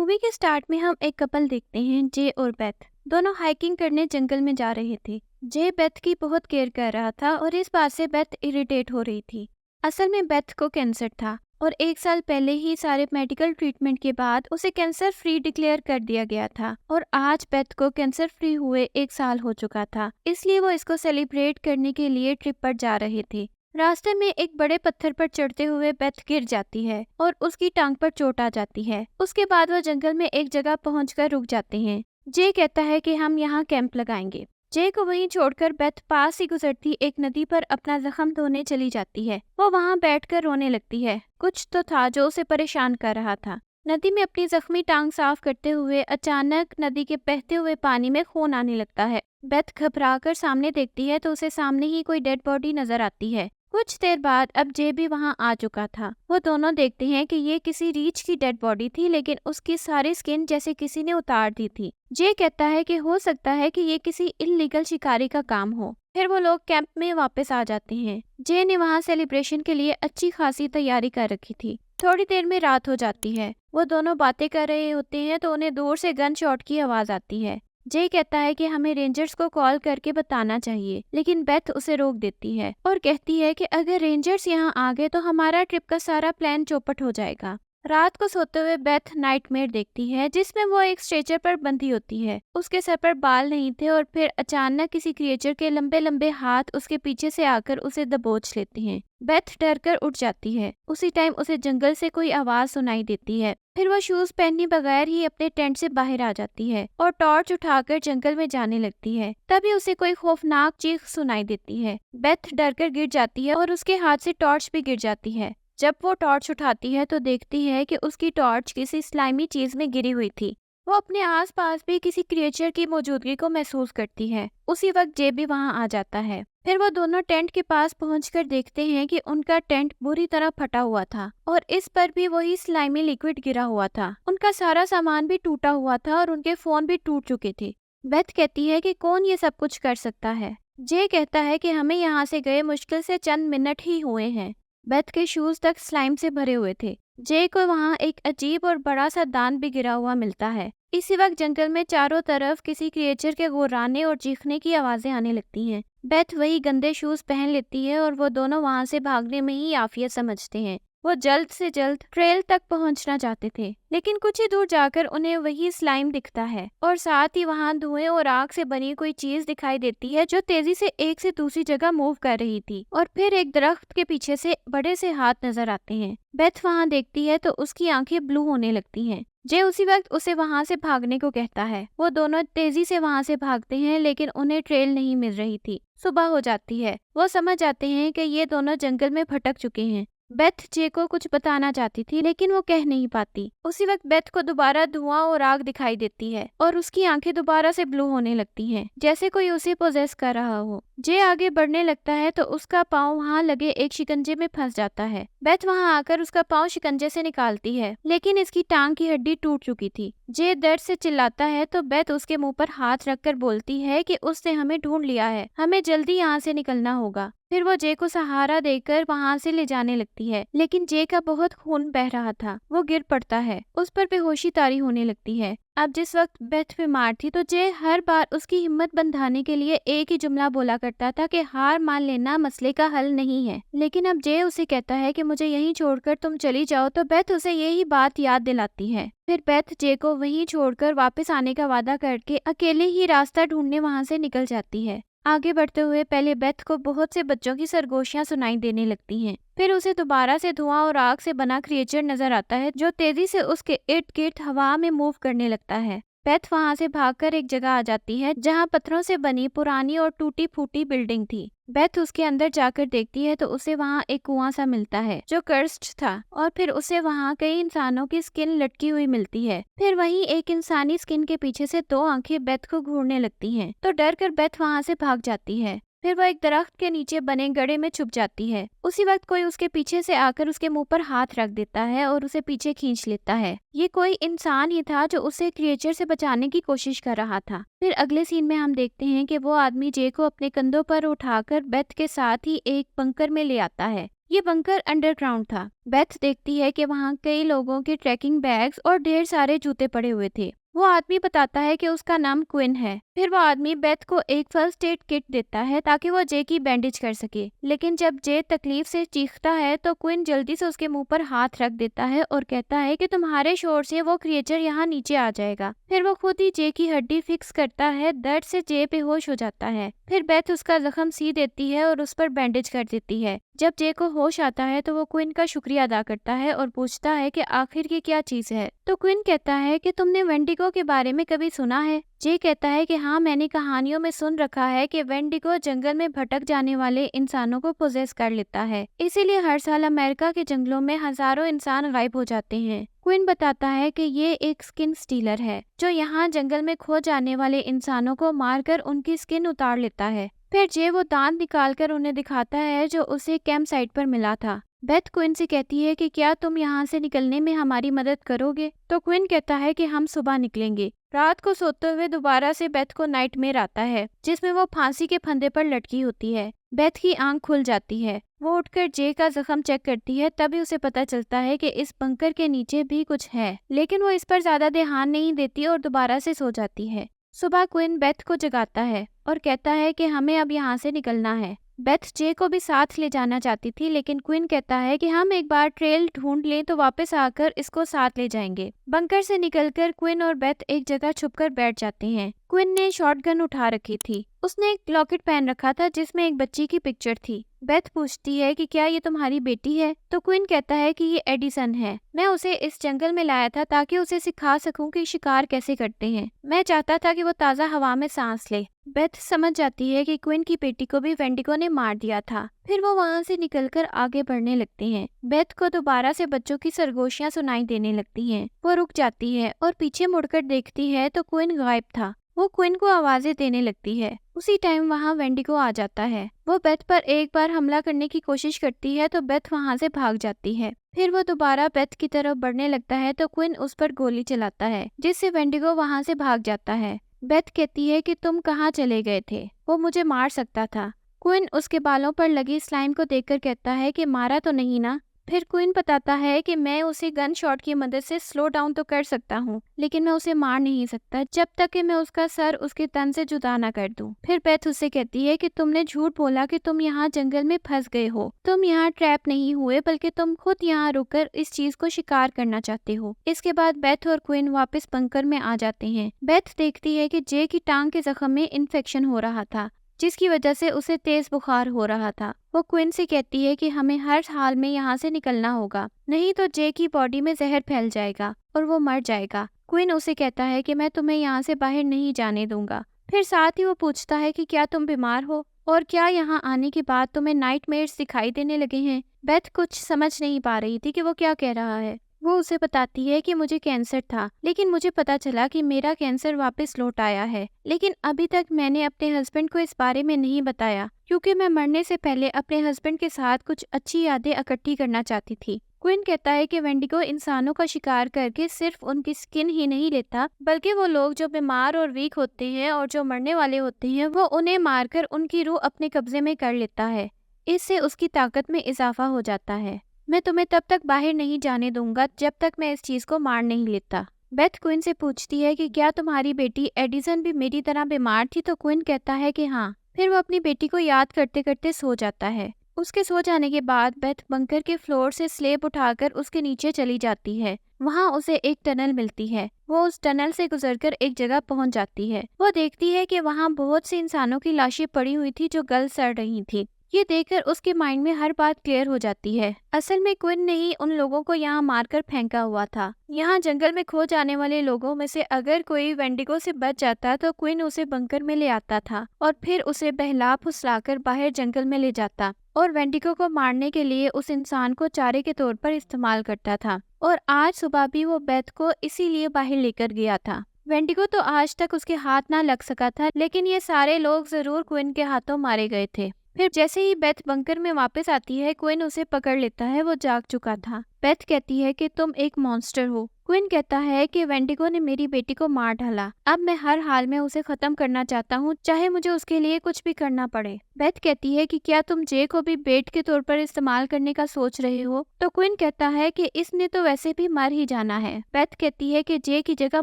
Movie के start में हम एक कपल देखते हैं, जे और बेथ। दोनों हाइकिंग करने जंगल में जा रहे थे। जे बेथ की बहुत केयर कर रहा था और इस बात से बेथ इरिटेट हो रही थी। असल में बेथ को कैंसर था और 1 साल पहले ही सारे मेडिकल ट्रीटमेंट के बाद उसे कैंसर फ्री डिक्लेयर कर दिया गया था और आज बेथ को कैंसर फ्री हुए 1 साल हो चुका था। इसलिए वो इसको सेलिब्रेट करने के लिए ट्रिप पर जा रहे थे। रास्ते में एक बड़े पत्थर पर चढ़ते हुए बेथ गिर जाती है और उसकी टांग पर चोट आ जाती है। उसके बाद वो जंगल में एक जगह पहुंचकर रुक जाते हैं। जे कहता है कि हम यहाँ कैंप लगाएंगे। जे को वहीं छोड़कर बेथ पास ही गुजरती एक नदी पर अपना जख्म धोने चली जाती है। वो वहाँ बैठकर रोने लगती है। कुछ तो था जो उसे परेशान कर रहा था। नदी में अपनी जख्मी टांग साफ करते हुए अचानक नदी के बहते हुए पानी में खून आने लगता है। बेथ घबराकर सामने देखती है तो उसे सामने ही कोई डेड बॉडी नजर आती है। कुछ देर बाद अब जे भी वहां आ चुका था। वो दोनों देखते हैं कि ये किसी रीछ की डेड बॉडी थी, लेकिन उसकी सारी स्किन जैसे किसी ने उतार दी थी। जे कहता है कि हो सकता है कि ये किसी इल्लीगल शिकारी का काम हो। फिर वो लोग कैंप में वापस आ जाते हैं। जे ने वहाँ सेलिब्रेशन के लिए अच्छी खासी तैयारी कर रखी थी। थोड़ी देर में रात हो जाती है। वो दोनों बातें कर रहे होते हैं तो उन्हें दूर से गन शॉट की आवाज आती है। जे कहता है कि हमें रेंजर्स को कॉल करके बताना चाहिए, लेकिन बेथ उसे रोक देती है और कहती है कि अगर रेंजर्स यहाँ आ गए तो हमारा ट्रिप का सारा प्लान चौपट हो जाएगा। रात को सोते हुए बेथ नाइटमेयर देखती है जिसमें वो एक स्ट्रेचर पर बंधी होती है। उसके सर पर बाल नहीं थे और फिर अचानक किसी क्रिएचर के लंबे लंबे हाथ उसके पीछे से आकर उसे दबोच लेते हैं। बेथ डर कर उठ जाती है। उसी टाइम उसे जंगल से कोई आवाज सुनाई देती है। फिर वो शूज पहने बगैर ही अपने टेंट से बाहर आ जाती है और टॉर्च उठाकर जंगल में जाने लगती है। तभी उसे कोई खौफनाक चीख सुनाई देती है। बेथ डर कर गिर जाती है और उसके हाथ से टॉर्च भी गिर जाती है। जब वो टॉर्च उठाती है तो देखती है कि उसकी टॉर्च किसी स्लाइमी चीज में गिरी हुई थी। वो अपने आसपास भी किसी क्रिएचर की मौजूदगी को महसूस करती है। उसी वक्त जे भी वहां आ जाता है। फिर वो दोनों टेंट के पास पहुंचकर देखते हैं कि उनका टेंट बुरी तरह फटा हुआ था और इस पर भी वही स्लाइमी लिक्विड गिरा हुआ था। उनका सारा सामान भी टूटा हुआ था और उनके फोन भी टूट चुके थे। बेथ कहती है कि कौन ये सब कुछ कर सकता है। जे कहता है कि हमें यहाँ से गए मुश्किल से चंद मिनट ही हुए हैं। बेथ के शूज तक स्लाइम से भरे हुए थे। जे को वहाँ एक अजीब और बड़ा सा दान भी गिरा हुआ मिलता है। इसी वक्त जंगल में चारों तरफ किसी क्रिएचर के गुर्राने और चीखने की आवाजें आने लगती हैं। बेथ वही गंदे शूज पहन लेती है और वो दोनों वहाँ से भागने में ही आफियत समझते हैं। वो जल्द से जल्द ट्रेल तक पहुंचना चाहते थे, लेकिन कुछ ही दूर जाकर उन्हें वही स्लाइम दिखता है और साथ ही वहां धुएं और आग से बनी कोई चीज दिखाई देती है जो तेजी से एक से दूसरी जगह मूव कर रही थी। और फिर एक दरख्त के पीछे से बड़े से हाथ नजर आते हैं। बेथ वहां देखती है तो उसकी आंखें ब्लू होने लगती हैं। जे उसी वक्त उसे वहां से भागने को कहता है। वो दोनों तेजी से वहां से भागते हैं, लेकिन उन्हें ट्रेल नहीं मिल रही थी। सुबह हो जाती है। वो समझ जाते हैं कि ये दोनों जंगल में भटक चुके हैं। बेथ जे को कुछ बताना चाहती थी, लेकिन वो कह नहीं पाती। उसी वक्त बेथ को दोबारा धुआं और आग दिखाई देती है और उसकी आंखें दोबारा से ब्लू होने लगती हैं, जैसे कोई उसे पोजेस कर रहा हो। जे आगे बढ़ने लगता है तो उसका पाँव वहाँ लगे एक शिकंजे में फंस जाता है। बेथ वहाँ आकर उसका पाँव शिकंजे से निकालती है, लेकिन इसकी टांग की हड्डी टूट चुकी थी। जे दर्द से चिल्लाता है तो बेथ उसके मुंह पर हाथ रखकर बोलती है कि उसने हमें ढूंढ लिया है, हमें जल्दी यहाँ से निकलना होगा। फिर वो जे को सहारा देकर वहाँ से ले जाने लगती है, लेकिन जे का बहुत खून बह रहा था। वो गिर पड़ता है। उस पर बेहोशी तारी होने लगती है। अब जिस वक्त बेथ बीमार थी तो जे हर बार उसकी हिम्मत बंधाने के लिए एक ही जुमला बोला करता था कि हार मान लेना मसले का हल नहीं है। लेकिन अब जे उसे कहता है कि मुझे यहीं छोड़कर तुम चली जाओ तो बेथ उसे यही बात याद दिलाती है। फिर बेथ जे को वहीं छोड़कर वापस आने का वादा करके अकेले ही रास्ता ढूंढने वहाँ से निकल जाती है। आगे बढ़ते हुए पहले बेथ को बहुत से बच्चों की सरगोशियां सुनाई देने लगती हैं। फिर उसे दोबारा से धुआं और आग से बना क्रिएचर नजर आता है जो तेजी से उसके इर्द गिर्द हवा में मूव करने लगता है। बेथ वहां से भागकर एक जगह आ जाती है जहां पत्थरों से बनी पुरानी और टूटी फूटी बिल्डिंग थी। बेथ उसके अंदर जाकर देखती है तो उसे वहां एक कुआं सा मिलता है जो कर्स्ड था और फिर उसे वहां कई इंसानों की स्किन लटकी हुई मिलती है। फिर वहीं एक इंसानी स्किन के पीछे से 2 आंखें बेथ को घूरने लगती हैं, तो डर कर बेथ वहां से भाग जाती है। फिर वो एक दरख्त के नीचे बने गड्ढे में छुप जाती है। उसी वक्त कोई उसके पीछे से आकर उसके मुंह पर हाथ रख देता है और उसे पीछे खींच लेता है। ये कोई इंसान ही था जो उसे क्रिएचर से बचाने की कोशिश कर रहा था। फिर अगले सीन में हम देखते हैं कि वो आदमी जे को अपने कंधों पर उठाकर बेथ के साथ ही एक बंकर में ले आता है। ये बंकर अंडरग्राउंड था। बेथ देखती है कि वहाँ कई लोगों के ट्रैकिंग बैग्स और ढेर सारे जूते पड़े हुए थे। वो आदमी बताता है कि उसका नाम क्विन है। फिर वो आदमी बेथ को एक फर्स्ट एड किट देता है ताकि वो जे की बैंडेज कर सके। लेकिन जब जे तकलीफ से चीखता है तो क्विन जल्दी से उसके मुंह पर हाथ रख देता है और कहता है कि तुम्हारे शोर से वो क्रिएचर यहाँ नीचे आ जाएगा। फिर वो खुद ही जे की हड्डी फिक्स करता है। दर्द से जे बेहोश हो जाता है। फिर बेथ उसका जख्म सी देती है और उस पर बैंडेज कर देती है। जब जे को होश आता है तो वो क्विन का शुक्रिया अदा करता है और पूछता है कि आखिर ये क्या चीज है। तो क्विन कहता है कि तुमने वेंडिगो के बारे में कभी सुना है? जे कहता है कि हाँ, मैंने कहानियों में सुन रखा है कि वेंडिगो जंगल में भटक जाने वाले इंसानों को पोजेस कर लेता है, इसीलिए हर साल अमेरिका के जंगलों में हजारों इंसान गायब हो जाते हैं। क्विन बताता है कि ये एक स्किन स्टीलर है जो यहाँ जंगल में खो जाने वाले इंसानों को मारकर उनकी स्किन उतार लेता है। फिर जे वो दांत निकालकर उन्हें दिखाता है जो उसे कैंप साइट पर मिला था। बेथ क्विन से कहती है कि क्या तुम यहाँ से निकलने में हमारी मदद करोगे? तो क्विन कहता है कि हम सुबह निकलेंगे। रात को सोते हुए दोबारा से बेथ को नाइटमेयर आता है जिसमें वो फांसी के फंदे पर लटकी होती है। बेथ की आंख खुल जाती है। वो उठकर जे का जख्म चेक करती है। तभी उसे पता चलता है कि इस बंकर के नीचे भी कुछ है, लेकिन वो इस पर ज्यादा ध्यान नहीं देती और दोबारा से सो जाती है। सुबह क्विन बेथ को जगाता है और कहता है कि हमें अब यहाँ से निकलना है। बेथ जे को भी साथ ले जाना चाहती थी, लेकिन क्विन कहता है कि हम एक बार ट्रेल ढूंढ लें तो वापस आकर इसको साथ ले जाएंगे। बंकर से निकलकर क्विन और बेथ एक जगह छुपकर बैठ जाते हैं। क्विन ने शॉटगन उठा रखी थी। उसने एक लॉकेट पहन रखा था जिसमें एक बच्ची की पिक्चर थी। बेथ पूछती है कि क्या ये तुम्हारी बेटी है? तो क्विन कहता है कि ये एडिसन है। मैं उसे इस जंगल में लाया था ताकि उसे सिखा सकूं कि शिकार कैसे करते हैं। मैं चाहता था कि वो ताज़ा हवा में सांस ले। बेथ समझ जाती है कि क्विन की बेटी को भी वेंडिगो ने मार दिया था। फिर वो वहाँ से निकलकर आगे बढ़ने लगते हैं। बेथ को दोबारा से बच्चों की सरगोशियां सुनाई देने लगती हैं। वो रुक जाती है और पीछे मुड़कर देखती है तो क्विन गायब था। वो क्विन को आवाजें देने लगती है। उसी टाइम वहाँ वेंडिगो आ जाता है। वो बेथ पर एक बार हमला करने की कोशिश करती है तो बेथ वहाँ से भाग जाती है। फिर वो दोबारा बेथ की तरफ बढ़ने लगता है तो क्विन उस पर गोली चलाता है जिससे वेंडिगो वहाँ से भाग जाता है। बेथ कहती है कि तुम कहाँ चले गए थे? वो मुझे मार सकता था। क्विन उसके बालों पर लगी स्लाइम को देखकर कहता है कि मारा तो नहीं ना? फिर क्विन बताता है कि मैं उसे गन शॉट की मदद से स्लो डाउन तो कर सकता हूँ, लेकिन मैं उसे मार नहीं सकता जब तक कि मैं उसका सर उसके तन से जुदा ना कर दूं। फिर बेथ उससे कहती है कि तुमने झूठ बोला कि तुम यहाँ जंगल में फंस गए हो। तुम यहाँ ट्रैप नहीं हुए बल्कि तुम खुद यहाँ रुककर इस चीज को शिकार करना चाहते हो। इसके बाद बेथ और क्विन वापस बंकर में आ जाते हैं। बेथ देखती है कि जे की टांग के जख्म में इन्फेक्शन हो रहा था जिसकी वजह से उसे तेज बुखार हो रहा था। वो क्विन से कहती है कि हमें हर हाल में यहाँ से निकलना होगा, नहीं तो जे की बॉडी में जहर फैल जाएगा और वो मर जाएगा। क्विन उसे कहता है कि मैं तुम्हें यहाँ से बाहर नहीं जाने दूंगा। फिर साथ ही वो पूछता है कि क्या तुम बीमार हो और क्या यहाँ आने के बाद तुम्हें नाइटमेयर्स दिखाई देने लगे हैं? बेथ कुछ समझ नहीं पा रही थी कि वो क्या कह रहा है। वो उसे बताती है कि मुझे कैंसर था, लेकिन मुझे पता चला कि मेरा कैंसर वापस लौट आया है, लेकिन अभी तक मैंने अपने हस्बैंड को इस बारे में नहीं बताया क्योंकि मैं मरने से पहले अपने हस्बैंड के साथ कुछ अच्छी यादें इकट्ठी करना चाहती थी। क्विन कहता है कि वेंडिगो इंसानों का शिकार करके सिर्फ उनकी स्किन ही नहीं लेता, बल्कि वो लोग जो बीमार और वीक होते हैं और जो मरने वाले होते हैं वो उन्हें मारकर उनकी रूह अपने कब्जे में कर लेता है। इससे उसकी ताकत में इजाफा हो जाता है। मैं तुम्हें तब तक बाहर नहीं जाने दूंगा जब तक मैं इस चीज को मार नहीं लेता। बेथ क्विन से पूछती है कि क्या तुम्हारी बेटी एडिसन भी मेरी तरह बीमार थी? तो क्विन कहता है कि हाँ। फिर वो अपनी बेटी को याद करते करते सो जाता है। उसके सो जाने के बाद बेथ बंकर के फ्लोर से स्लेब उठाकर उसके नीचे चली जाती है। वहाँ उसे एक टनल मिलती है। वो उस टनल से गुजरकर एक जगह पहुँच जाती है। वो देखती है कि वहाँ बहुत सी इंसानों की लाशें पड़ी हुई थी जो गल सड़ रही थी। ये देखकर उसके माइंड में हर बात क्लियर हो जाती है। असल में क्विन ने ही उन लोगों को यहाँ मारकर फेंका हुआ था। यहाँ जंगल में खो जाने वाले लोगों में से अगर कोई वेंडिगो से बच जाता तो क्विन उसे बंकर में ले आता था और फिर उसे बहला फुसलाकर बाहर जंगल में ले जाता और वेंडिगो को मारने के लिए उस इंसान को चारे के तौर पर इस्तेमाल करता था। और आज सुबह भी वो बेथ को इसीलिए बाहर लेकर गया था। वेंडिगो तो आज तक उसके हाथ ना लग सका था, लेकिन ये सारे लोग जरूर क्विन के हाथों मारे गए थे। फिर जैसे ही बेथ बंकर में वापस आती है, क्विन उसे पकड़ लेता है। वो जाग चुका था। बेथ कहती है कि तुम एक मॉन्स्टर हो। क्विन कहता है कि वेंडिगो ने मेरी बेटी को मार डाला, अब मैं हर हाल में उसे खत्म करना चाहता हूँ, चाहे मुझे उसके लिए कुछ भी करना पड़े। बेथ कहती है कि क्या तुम जे को भी बेट के तौर पर इस्तेमाल करने का सोच रहे हो? तो क्विन कहता है कि इसने तो वैसे भी मर ही जाना है। बेथ कहती है कि जे की जगह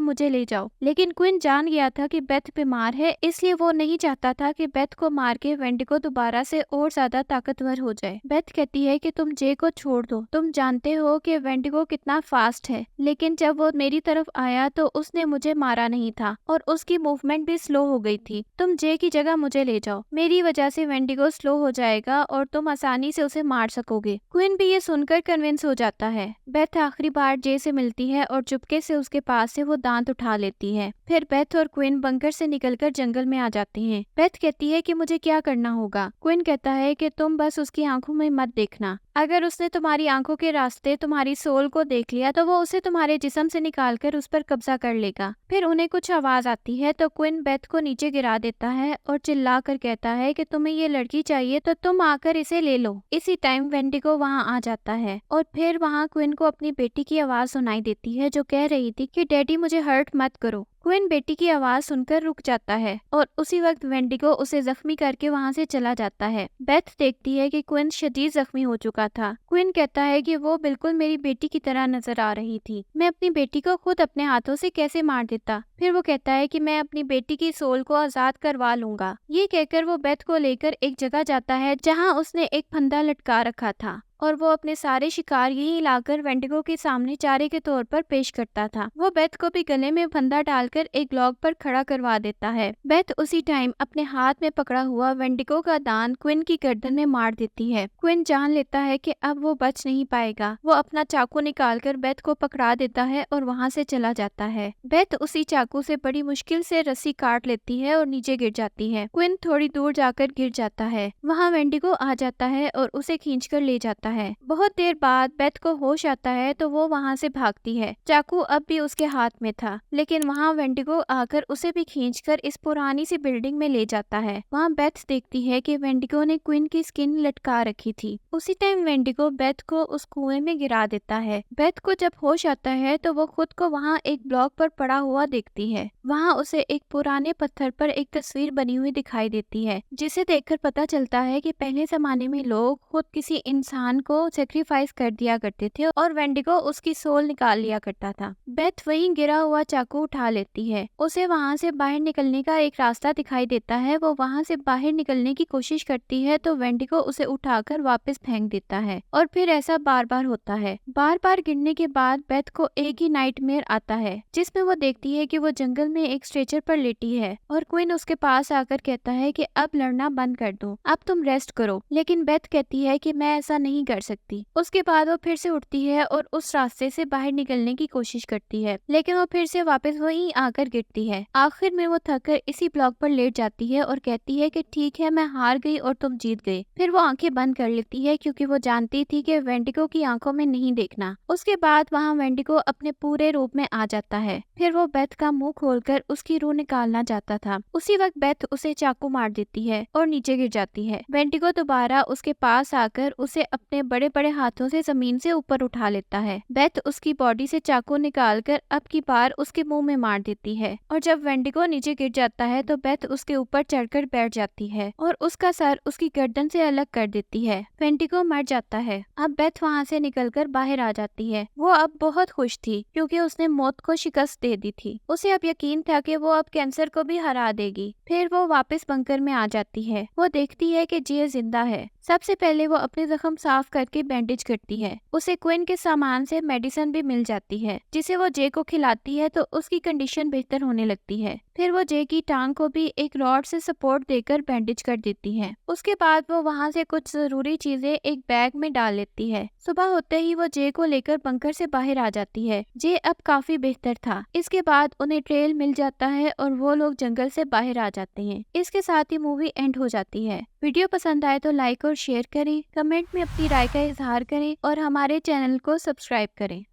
मुझे ले जाओ, लेकिन क्विन जान गया था कि बेथ बीमार है, इसलिए वो नहीं चाहता था कि बेथ को मार के वेंडिगो दोबारा से और ज्यादा ताकतवर हो जाए। बेथ कहती है कि तुम जे को छोड़ दो, तुम जानते हो कि वेंडिगो कितना फास्ट है, लेकिन जब वो मेरी तरफ आया तो उसने मुझे मारा नहीं था और उसकी मूवमेंट भी स्लो हो गई थी। तुम जे की जगह मुझे ले जाओ, मेरी वजह से वेंडिगो स्लो हो जाएगा और तुम आसानी से उसे मार सकोगे। क्विन भी ये सुनकर कन्विंस हो जाता है। बेथ आखिरी बार जे से मिलती है और चुपके से उसके पास से वो दांत उठा लेती है। फिर बेथ और क्विन बंकर से निकलकर जंगल में आ जाती हैं। बेथ कहती है कि मुझे क्या करना होगा। क्विन कहता है कि तुम बस उसकी आंखों में मत देखना, अगर उसने तुम्हारी आंखों के रास्ते तुम्हारी सोल को देख लिया तो वो उसे तुम्हारे जिस्म से निकालकर उस पर कब्जा कर लेगा। फिर उन्हें कुछ आवाज आती है तो क्विन बेथ को नीचे गिरा देता है और चिल्ला कर कहता है कि तुम्हें ये लड़की चाहिए तो तुम आकर इसे ले लो। इसी टाइम वेंडिगो वहाँ आ जाता है और फिर वहाँ क्विन को अपनी बेटी की आवाज सुनाई देती है जो कह रही थी कि डैडी मुझे हर्ट मत करो। क्विन बेटी की आवाज सुनकर रुक जाता है और उसी वक्त वेंडिगो उसे जख्मी करके वहाँ से चला जाता है। बेथ देखती है कि क्विन शदीद जख्मी हो चुका था। क्विन कहता है कि वो बिल्कुल मेरी बेटी की तरह नजर आ रही थी, मैं अपनी बेटी को खुद अपने हाथों से कैसे मार देता। फिर वो कहता है कि मैं अपनी बेटी की सोल को आजाद करवा लूंगा। ये कहकर वो बेथ को लेकर एक जगह जाता है जहाँ उसने एक फंदा लटका रखा था और वो अपने सारे शिकार यहीं लाकर वेंडिगो के सामने चारे के तौर पर पेश करता था। वो बेथ को भी गले में फंदा डालकर एक लॉग पर खड़ा करवा देता है। बेथ उसी टाइम अपने हाथ में पकड़ा हुआ वेंडिगो का दांत क्विन की गर्दन में मार देती है। क्विन जान लेता है कि अब वो बच नहीं पाएगा। वो अपना चाकू निकालकर बेथ को पकड़ा देता है और वहाँ से चला जाता है। बेथ उसी चाकू से बड़ी मुश्किल से रस्सी काट लेती है और नीचे गिर जाती है। क्विन थोड़ी दूर जाकर गिर जाता है। वहाँ वेंडिगो आ जाता है और उसे खींचकर ले जाता है। बहुत देर बाद बेथ को होश आता है तो वो वहाँ से भागती है। चाकू अब भी उसके हाथ में था, लेकिन वहाँ वेंडिगो आकर उसे भी खींचकर इस पुरानी सी बिल्डिंग में ले जाता है। वहाँ बेथ देखती है कि वेंडिगो ने क्विन की स्किन लटका रखी थी। उसी टाइम वेंडिगो बेथ को उस कुएं में गिरा देता है। बेथ को जब होश आता है तो वो खुद को वहाँ एक ब्लॉक पर पड़ा हुआ देखती है। वहाँ उसे एक पुराने पत्थर पर एक तस्वीर बनी हुई दिखाई देती है, जिसे देखकर पता चलता है कि पहले जमाने में लोग खुद किसी इंसान को सेक्रीफाइस कर दिया करते थे और वेंडिगो उसकी सोल निकाल लिया करता था। बेथ वहीं गिरा हुआ चाकू उठा लेती है। उसे वहाँ से बाहर निकलने का एक रास्ता दिखाई देता है। वो वहाँ से बाहर निकलने की कोशिश करती है तो वेंडिगो उसे उठाकर वापस फेंक देता है और फिर ऐसा बार बार होता है। बार बार गिरने के बाद बेथ को एक ही नाइटमेयर आता है, जिसमें वो देखती है कि वो जंगल में एक स्ट्रेचर पर लेटी है और क्विन उसके पास आकर कहता है कि अब लड़ना बंद कर दो, अब तुम रेस्ट करो। लेकिन बेथ कहती है कि मैं ऐसा नहीं कर सकती। उसके बाद वो फिर से उठती है और उस रास्ते से बाहर निकलने की कोशिश करती है, लेकिन वो फिर से वापस वहीं आकर गिरती है। आखिर में वो थककर इसी ब्लॉक पर लेट जाती है और कहती है कि ठीक है, मैं हार गई और तुम जीत गए। फिर वो आंखें बंद कर लेती है क्योंकि वो जानती थी कि वेंडिगो की आंखों में नहीं देखना। उसके बाद वहाँ वेंडिगो अपने पूरे रूप में आ जाता है। फिर वो बेथ का मुंह खोलकर उसकी रूह निकालना चाहता था। उसी वक्त बेथ उसे चाकू मार देती है और नीचे गिर जाती है। वेंडिगो दोबारा उसके पास आकर उसे अपने बड़े बड़े हाथों से जमीन से ऊपर उठा लेता है। बेथ उसकी बॉडी से चाकू निकालकर अब की बार उसके मुंह में मार देती है और जब वेंडिगो नीचे गिर जाता है तो बेथ उसके ऊपर चढ़कर बैठ जाती है और उसका सर उसकी गर्दन से अलग कर देती है। वेंडिगो मर जाता है। अब बेथ वहाँ से निकलकर बाहर आ जाती है। वो अब बहुत खुश थी क्योंकि उसने मौत को शिकस्त दे दी थी। उसे अब यकीन था कि वो अब कैंसर को भी हरा देगी। फिर वो वापस बंकर में आ जाती है। वो देखती है कि जे जिंदा है। सबसे पहले वो अपने जख्म साफ करके बैंडेज करती है। उसे क्विन के सामान से मेडिसिन भी मिल जाती है, जिसे वो जे को खिलाती है तो उसकी कंडीशन बेहतर होने लगती है। फिर वो जे की टांग को भी एक रॉड से सपोर्ट देकर बैंडेज कर देती है। उसके बाद वो वहाँ से कुछ जरूरी चीजें एक बैग में डाल लेती है। सुबह होते ही वो जे को लेकर बंकर से बाहर आ जाती है। जे अब काफी बेहतर था। इसके बाद उन्हें ट्रेल मिल जाता है और वो लोग जंगल से बाहर आ जाते हैं। इसके साथ ही मूवी एंड हो जाती है। वीडियो पसंद आए तो लाइक और शेयर करें, कमेंट में अपनी राय का इजहार करें और हमारे चैनल को सब्सक्राइब करें।